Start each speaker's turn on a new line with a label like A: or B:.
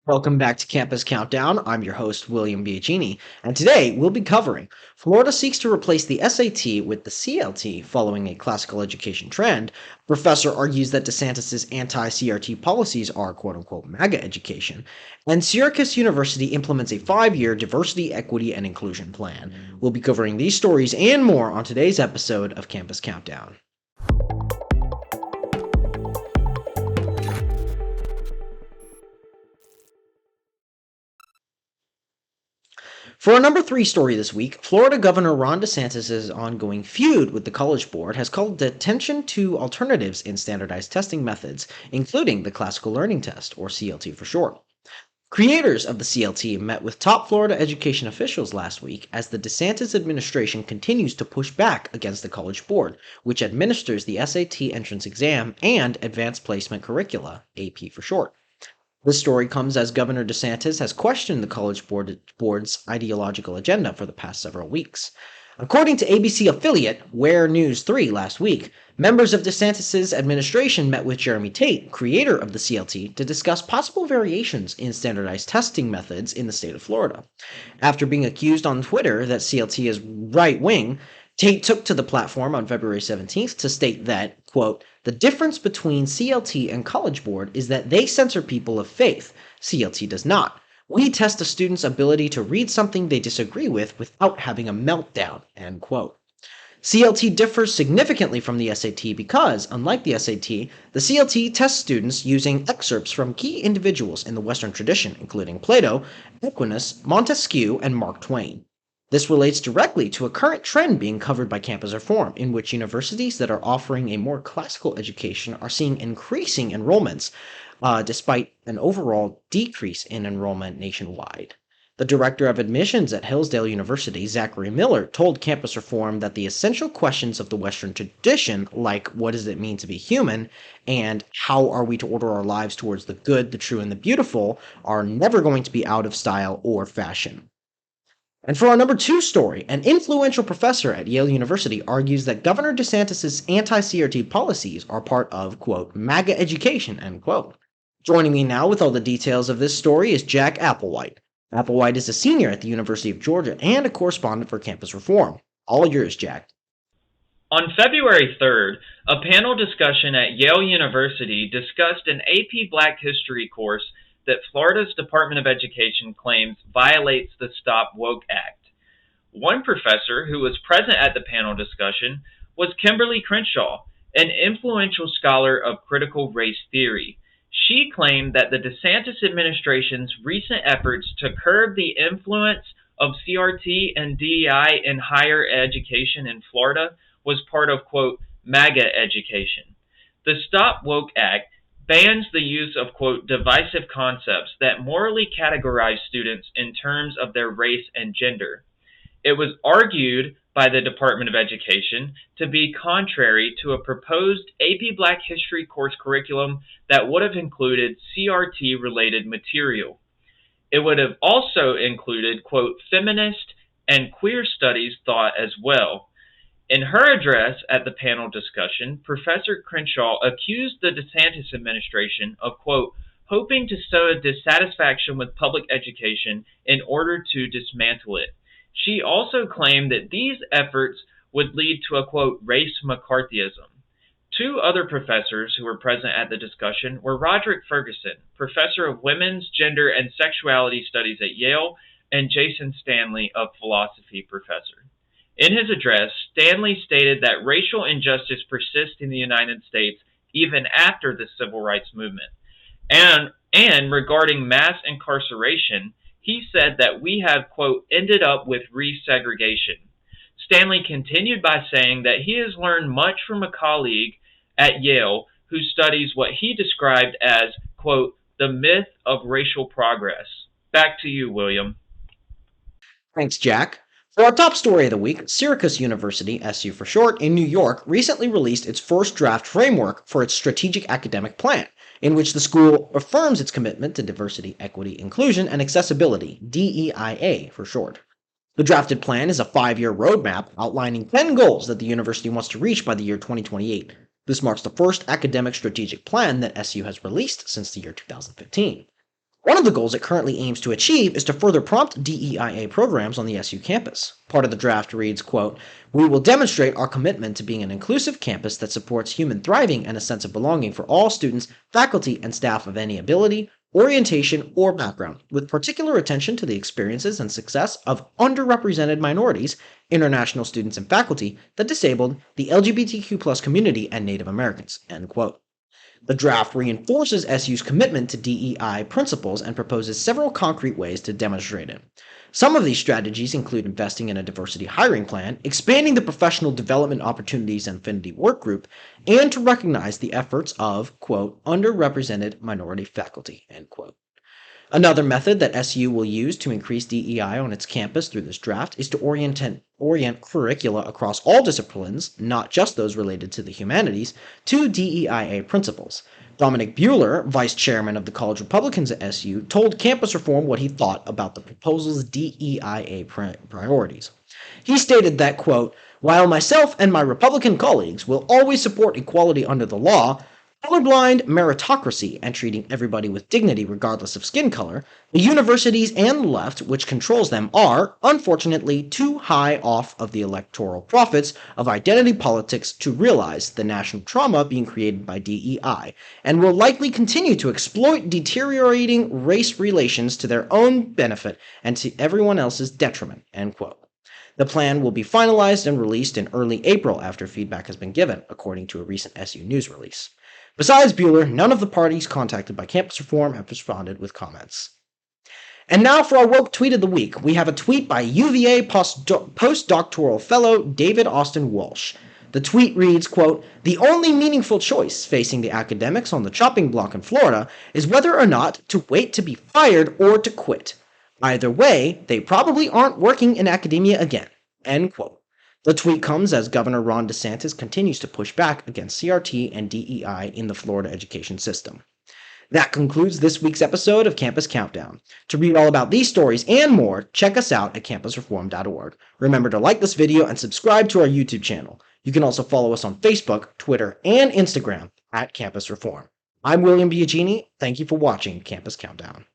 A: Welcome back to Campus Countdown. I'm your host, William Biagini, and today we'll be covering Florida seeks to replace the SAT with the CLT following a classical education trend. Professor argues that Desantis' anti-CRT policies are quote-unquote MAGA education, and Syracuse University implements a 5-year diversity, equity, and inclusion plan. We'll be covering these stories and more on today's episode of Campus Countdown. For our number 3 story this week, Florida Governor Ron DeSantis' ongoing feud with the College Board has called attention to alternatives in standardized testing methods, including the Classical Learning Test, or CLT for short. Creators of the CLT met with top Florida education officials last week as the DeSantis administration continues to push back against the College Board, which administers the SAT entrance exam and Advanced Placement Curricula, AP for short. This story comes as Governor DeSantis has questioned the College Board's ideological agenda for the past several weeks. According to ABC affiliate Where News 3 last week, members of DeSantis' administration met with Jeremy Tate, creator of the CLT, to discuss possible variations in standardized testing methods in the state of Florida. After being accused on Twitter that CLT is right-wing, Tate took to the platform on February 17th to state that, quote, "The difference between CLT and College Board is that they censor people of faith. CLT does not. We test a student's ability to read something they disagree with without having a meltdown," end quote. CLT differs significantly from the SAT because, unlike the SAT, the CLT tests students using excerpts from key individuals in the Western tradition, including Plato, Aquinas, Montesquieu, and Mark Twain. This relates directly to a current trend being covered by campus reform, in which universities that are offering a more classical education are seeing increasing enrollments, despite an overall decrease in enrollment nationwide. The director of admissions at Hillsdale University, Zachary Miller, told Campus Reform that the essential questions of the Western tradition, like what does it mean to be human, and how are we to order our lives towards the good, the true, and the beautiful, are never going to be out of style or fashion. And for our number 2 story, an influential professor at Yale University argues that Governor DeSantis' anti-CRT policies are part of, quote, MAGA education, end quote. Joining me now with all the details of this story is Jack Applewhite. Applewhite is a senior at the University of Georgia and a correspondent for Campus Reform. All yours, Jack.
B: On February 3rd, a panel discussion at Yale University discussed an AP Black History course that Florida's Department of Education claims violates the Stop Woke Act. One professor who was present at the panel discussion was Kimberly Crenshaw, an influential scholar of critical race theory. She claimed that the DeSantis administration's recent efforts to curb the influence of CRT and DEI in higher education in Florida was part of, quote, MAGA education. The Stop Woke Act bans the use of, quote, divisive concepts that morally categorize students in terms of their race and gender. It was argued by the Department of Education to be contrary to a proposed AP Black History course curriculum that would have included CRT-related material. It would have also included, quote, feminist and queer studies thought as well. In her address at the panel discussion, Professor Crenshaw accused the DeSantis administration of, quote, hoping to sow a dissatisfaction with public education in order to dismantle it. She also claimed that these efforts would lead to a, quote, race McCarthyism. 2 other professors who were present at the discussion were Roderick Ferguson, professor of women's, gender, and sexuality studies at Yale, and Jason Stanley, a philosophy professor. In his address, Stanley stated that racial injustice persists in the United States even after the Civil Rights Movement. And regarding mass incarceration, he said that we have, quote, ended up with resegregation. Stanley continued by saying that he has learned much from a colleague at Yale who studies what he described as, quote, the myth of racial progress. Back to you, William.
A: Thanks, Jack. For our top story of the week, Syracuse University, SU for short, in New York recently released its first draft framework for its strategic academic plan, in which the school affirms its commitment to diversity, equity, inclusion, and accessibility, DEIA for short. The drafted plan is a 5-year roadmap outlining 10 goals that the university wants to reach by the year 2028. This marks the first academic strategic plan that SU has released since the year 2015. One of the goals it currently aims to achieve is to further prompt DEIA programs on the SU campus. Part of the draft reads, quote, "We will demonstrate our commitment to being an inclusive campus that supports human thriving and a sense of belonging for all students, faculty, and staff of any ability, orientation, or background, with particular attention to the experiences and success of underrepresented minorities, international students and faculty, the disabled, the LGBTQ+ community, and Native Americans." End quote. The draft reinforces SU's commitment to DEI principles and proposes several concrete ways to demonstrate it. Some of these strategies include investing in a diversity hiring plan, expanding the professional development opportunities and affinity work group, and to recognize the efforts of, quote, underrepresented minority faculty, end quote. Another method that SU will use to increase DEI on its campus through this draft is to orient curricula across all disciplines, not just those related to the humanities, to DEIA principles. Dominic Buehler, vice chairman of the college Republicans at SU, told Campus Reform what he thought about the proposal's DEIA priorities. He stated that, quote, "While myself and my Republican colleagues will always support equality under the law, colorblind meritocracy, and treating everybody with dignity regardless of skin color, the universities and the left, which controls them, are, unfortunately, too high off of the electoral profits of identity politics to realize the national trauma being created by DEI, and will likely continue to exploit deteriorating race relations to their own benefit and to everyone else's detriment." End quote. The plan will be finalized and released in early April after feedback has been given, according to a recent SU News release. Besides Buehler, none of the parties contacted by Campus Reform have responded with comments. And now for our woke tweet of the week. We have a tweet by UVA postdoctoral fellow David Austin Walsh. The tweet reads, quote, "The only meaningful choice facing the academics on the chopping block in Florida is whether or not to wait to be fired or to quit. Either way, they probably aren't working in academia again." End quote. The tweet comes as Governor Ron DeSantis continues to push back against CRT and DEI in the Florida education system. That concludes this week's episode of Campus Countdown. To read all about these stories and more, check us out at campusreform.org. Remember to like this video and subscribe to our YouTube channel. You can also follow us on Facebook, Twitter, and Instagram at Campus Reform. I'm William Biagini. Thank you for watching Campus Countdown.